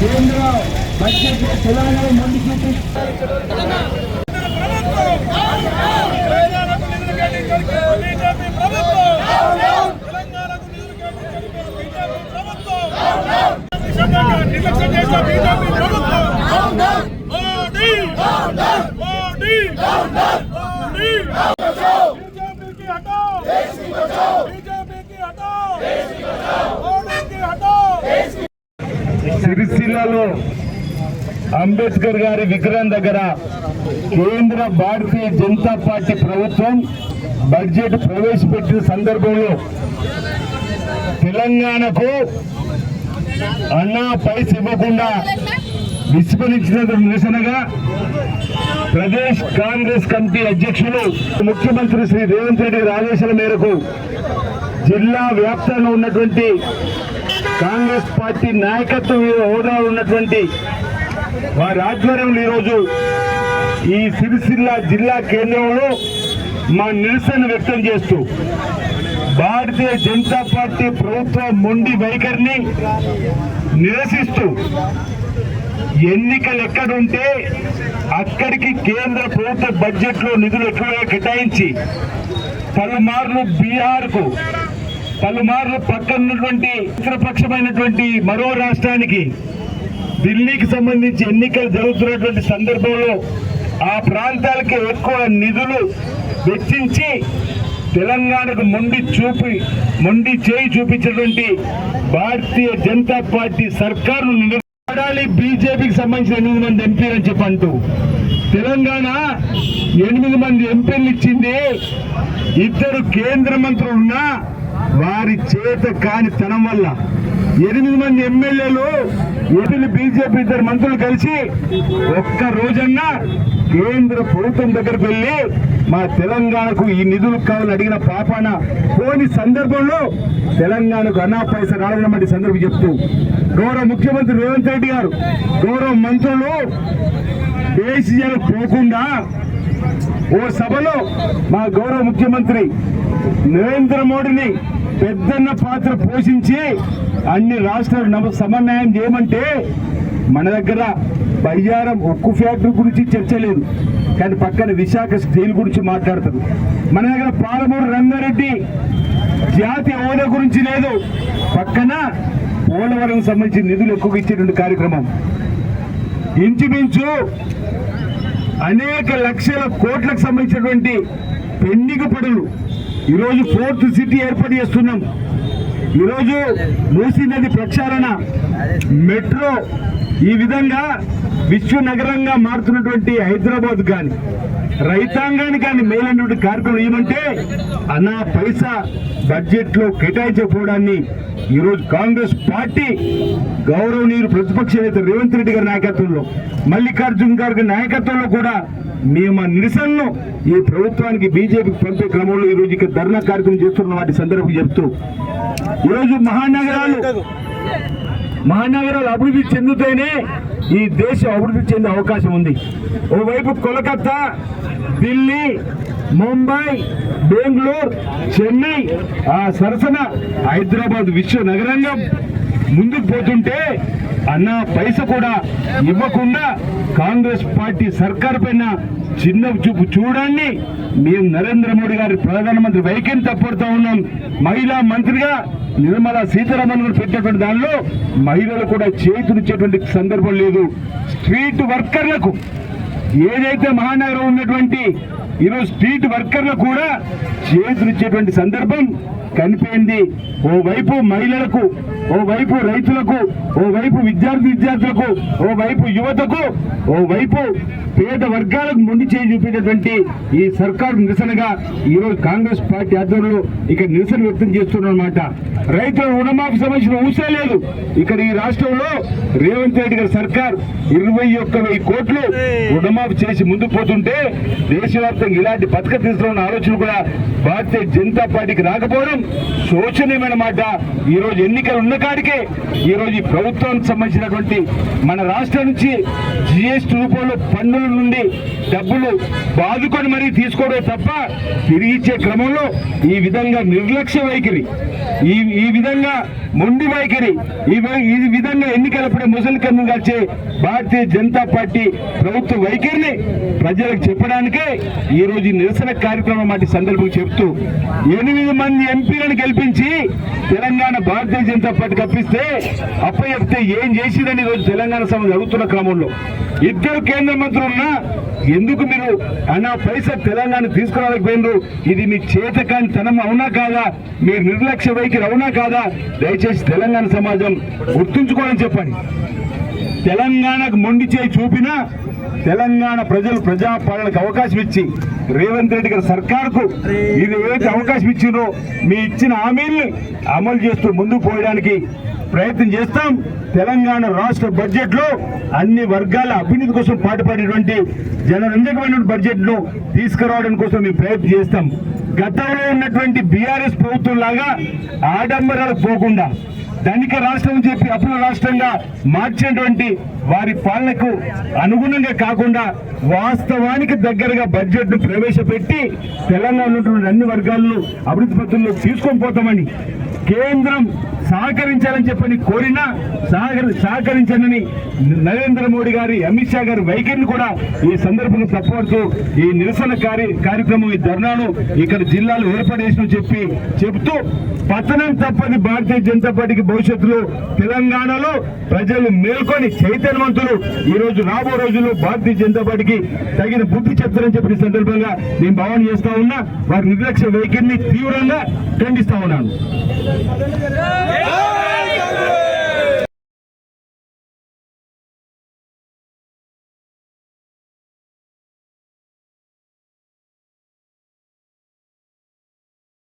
కేంద్ర బడ్జెట్ తెలంగాణ మండి చూపి సిరిసిల్లలో అంబేద్కర్ గారి విగ్రహం దగ్గర కేంద్ర భారతీయ జనతా పార్టీ ప్రభుత్వం బడ్జెట్ ప్రవేశపెట్టిన సందర్భంలో తెలంగాణకు అన్నా పైస ఇవ్వకుండా విస్మరించినందుకు నిరసనగా ప్రదేశ్ కాంగ్రెస్ కమిటీ అధ్యక్షులు ముఖ్యమంత్రి శ్రీ రేవంత్ రెడ్డి గారి ఆదేశాల మేరకు జిల్లా వ్యాప్తంగా ఉన్నటువంటి కాంగ్రెస్ పార్టీ నాయకత్వం హోదా ఉన్నటువంటి వారి ఆధ్వర్యంలో ఈరోజు ఈ సిరిసిల్ల జిల్లా కేంద్రంలో మా నిరసన వ్యక్తం చేస్తూ భారతీయ జనతా పార్టీ ప్రభుత్వ మొండి వైఖరిని నిరసిస్తూ ఎన్నికలు ఎక్కడుంటే అక్కడికి కేంద్ర ప్రభుత్వ బడ్జెట్లో నిధులు ఎక్కువగా కేటాయించి పలుమార్లు బీహార్కు పలుమార్లు పక్కనున్నటువంటి మిత్రపక్షమైనటువంటి మరో రాష్ట్రానికి ఢిల్లీకి సంబంధించి ఎన్నికలు జరుగుతున్నటువంటి సందర్భంలో ఆ ప్రాంతాలకి ఎక్కువ నిధులు వెచ్చించి తెలంగాణకు మొండి చేయి చూపించినటువంటి భారతీయ జనతా పార్టీ సర్కారును నిలబడాలి. బీజేపీకి సంబంధించిన 8 మంది ఎంపీలు అని చెప్పంటూ తెలంగాణ 8 మంది ఎంపీలు ఇచ్చింది. 2 కేంద్ర మంత్రులు ఉన్నా వారి చేత కాని తనం వల్ల 8 మంది ఎమ్మెల్యేలు ఏపీ బీజేపీ 2 మంత్రులు కలిసి ఒక్క రోజన్నా కేంద్ర ప్రభుత్వం దగ్గరకు వెళ్ళి మా తెలంగాణకు ఈ నిధులు కావాలని అడిగిన పాపాన పోని సందర్భంలో తెలంగాణకు అన్నా పైస రావాలన్నమాట సందర్భం చెప్తూ గౌరవ ముఖ్యమంత్రి రేవంత్ రెడ్డి గారు గౌరవ మంత్రులు దేశీయాలు పోకుండా ఓ సభలో మా గౌరవ ముఖ్యమంత్రి నరేంద్ర మోడీని పెద్దన్న పాత్ర పోషించి అన్ని రాష్ట్రాలు సమన్వయం చేయమంటే మన దగ్గర బయ్యారం ఉక్కు ఫ్యాక్టరీ గురించి చర్చ లేదు, కానీ పక్కన విశాఖ స్టీల్ గురించి మాట్లాడుతుంది. మన దగ్గర పాలమూరు రంగారెడ్డి జాతీయ హోదా గురించి లేదు, పక్కన పోలవరం సంబంధించిన నిధులు ఎక్కువ ఇచ్చేటువంటి కార్యక్రమం. ఇంచుమించు అనేక లక్షల కోట్లకు సంబంధించినటువంటి పెండింగ్ పనులు ఈరోజు 4th సిటీ ఏర్పాటు చేస్తున్నాం. ఈరోజు మూసీ నది ప్రక్షాళన, మెట్రో, ఈ విధంగా విశ్వ నగరంగా మారుతున్నటువంటి హైదరాబాద్ కానీ రైతాంగానికి కానీ మేలైనటువంటి కార్యక్రమం ఏమంటే అన్నా పైసా బడ్జెట్లో కేటాయించకపోవడాన్ని ఈరోజు కాంగ్రెస్ పార్టీ గౌరవనీయులు ప్రతిపక్ష నేత రేవంత్ రెడ్డి గారి నాయకత్వంలో, మల్లికార్జున్ గారి నాయకత్వంలో కూడా మేము ఆ నిరసనను ఈ ప్రభుత్వానికి బీజేపీకి పంపే క్రమంలో ఈరోజు ఇక్కడ ధర్నా కార్యక్రమం చేస్తున్న వాటి సందర్భం చెప్తూ ఈరోజు మహానగరాలు అభివృద్ధి చెందుతూనే ఈ దేశం అభివృద్ధి చెందే అవకాశం ఉంది. ఓవైపు కోల్కతా, ఢిల్లీ, ముంబై, బెంగళూరు, చెన్నై, ఆ సరసన హైదరాబాద్ విశ్వ నగరంగా ముందుకు పోతుంటే అన్నా పైస కూడా ఇవ్వకుండా కాంగ్రెస్ పార్టీ సర్కార్ పైన చిన్న చూపు చూడండి. మేము నరేంద్ర మోడీ గారి ప్రధానమంత్రి వైఖరిని తప్పడుతూ ఉన్నాం. మహిళా మంత్రిగా నిర్మలా సీతారామన్ గారు పెట్టేటువంటి దానిలో మహిళలు కూడా చేతునిచ్చేటువంటి సందర్భం లేదు. స్ట్రీట్ వర్కర్లకు ఏదైతే మహానగరం ఉన్నటువంటి ఈరోజు స్ట్రీట్ వర్కర్లకు కూడా చేతునిచ్చేటువంటి సందర్భం కనిపోయింది. ఓవైపు మహిళలకు, ఓవైపు రైతులకు, ఓవైపు విద్యార్థులకు, ఓవైపు యువతకు, ఓవైపు పేద వర్గాలకు మొండి చేయి చూపేటటువంటి ఈ సర్కారు నిరసనగా ఈరోజు కాంగ్రెస్ పార్టీ ఆధ్వర్యంలో ఇక్కడ నిరసన వ్యక్తం చేస్తున్నమాట. రైతుల రుణమాఫీ సంబంధించిన ఊసే లేదు. ఇక్కడ ఈ రాష్ట్రంలో రేవంత్ రెడ్డి గారి సర్కార్ 21,000 కోట్లు రుణమాఫీ చేసి ముందుకు పోతుంటే దేశవ్యాప్తంగా ఇలాంటి పథకం తీసుకున్న ఆలోచన కూడా భారతీయ జనతా పార్టీకి రాకపోవడం శోచనీయమైన మాట. ఈ రోజు ఎన్నికలు ఉన్న కాడికే ఈ రోజు ఈ ప్రభుత్వానికి సంబంధించినటువంటి మన రాష్ట్రం నుంచి జిఎస్టీ రూపంలో పన్నుల నుండి డబ్బులు బాదుకొని మరీ తీసుకోవడం తప్ప తిరిగి ఇచ్చే క్రమంలో ఈ విధంగా నిర్లక్ష్య వైఖరి, ఈ విధంగా మొండి వైఖరి ఈ విధంగా ఎన్నికలప్పుడే ముసలి కన్ను కాల్చే భారతీయ జనతా పార్టీ ప్రభుత్వ వైఖరిని ప్రజలకు చెప్పడానికే ఈ రోజు నిరసన కార్యక్రమం వంటి సందర్భం చెప్తూ 8 మంది ఎంపీలను గెలిపించి తెలంగాణ భారతీయ జనతా పార్టీ కప్పిస్తే అప్పచెప్తే ఏం చేసిందని ఈరోజు తెలంగాణ సభ జరుగుతున్న క్రమంలో 2 కేంద్ర మంత్రులు ఉన్నా ఎందుకు మీరు అన్న పైసా తెలంగాణ తీసుకురావడానికి పోయినరు? ఇది మీ చేతకాని తనం అవునా కాదా? మీరు నిర్లక్ష్య వైఖరి అవునా కాదా? దయచేసి తెలంగాణ సమాజం గుర్తుంచుకోవాలని చెప్పండి. తెలంగాణకు మొండి చేయి చూపినా తెలంగాణ ప్రజలు ప్రజాపాలనకు అవకాశం ఇచ్చి రేవంత్ రెడ్డి గారి సర్కార్కు ఇది ఏదైతే అవకాశం ఇచ్చిందో మీ ఇచ్చిన హామీల్ని అమలు చేస్తూ ముందుకు పోయడానికి ప్రయత్నం చేస్తాం. తెలంగాణ రాష్ట్ర బడ్జెట్ లో అన్ని వర్గాల అభివృద్ధి కోసం పాటుపడేటువంటి జనరంజకమైన బడ్జెట్ ను తీసుకురావడం కోసం మేము ప్రయత్నం చేస్తాం. గతంలో ఉన్నటువంటి బీఆర్ఎస్ ప్రభుత్వం లాగా ఆడంబరాలకు పోకుండా ధనిక రాష్ట్రం చెప్పి అప్పుల రాష్ట్రంగా మార్చినటువంటి వారి పాలనకు అనుగుణంగా కాకుండా వాస్తవానికి దగ్గరగా బడ్జెట్ ను ప్రవేశపెట్టి తెలంగాణ ఉన్నటువంటి అన్ని వర్గాలను అభివృద్ధి పథంలో తీసుకొని పోతామని కేంద్రం సహకరించాలని చెప్పని కోరినా సహకరించాలని నరేంద్ర మోడీ గారి అమిత్ షా గారి వైఖరిని కూడా ఈ సందర్భంగా తప్పడుతూ ఈ నిరసన కార్యక్రమం ఈ ధర్నాను ఇక్కడ జిల్లాలో ఏర్పాటు చెప్తూ పతనం తప్పని భారతీయ జనతా పార్టీకి భవిష్యత్తులో తెలంగాణలో ప్రజలు మేల్కొని చైతన్యవంతులు ఈ రోజు రాబో రోజుల్లో భారతీయ జనతా పార్టీకి తగిన బుద్ధి చెప్తారని చెప్పిన సందర్భంగా నేను భావన చేస్తా ఉన్నా. వారి నిర్లక్ష్య వైఖరిని తీవ్రంగా ఖండిస్తా ఉన్నాను.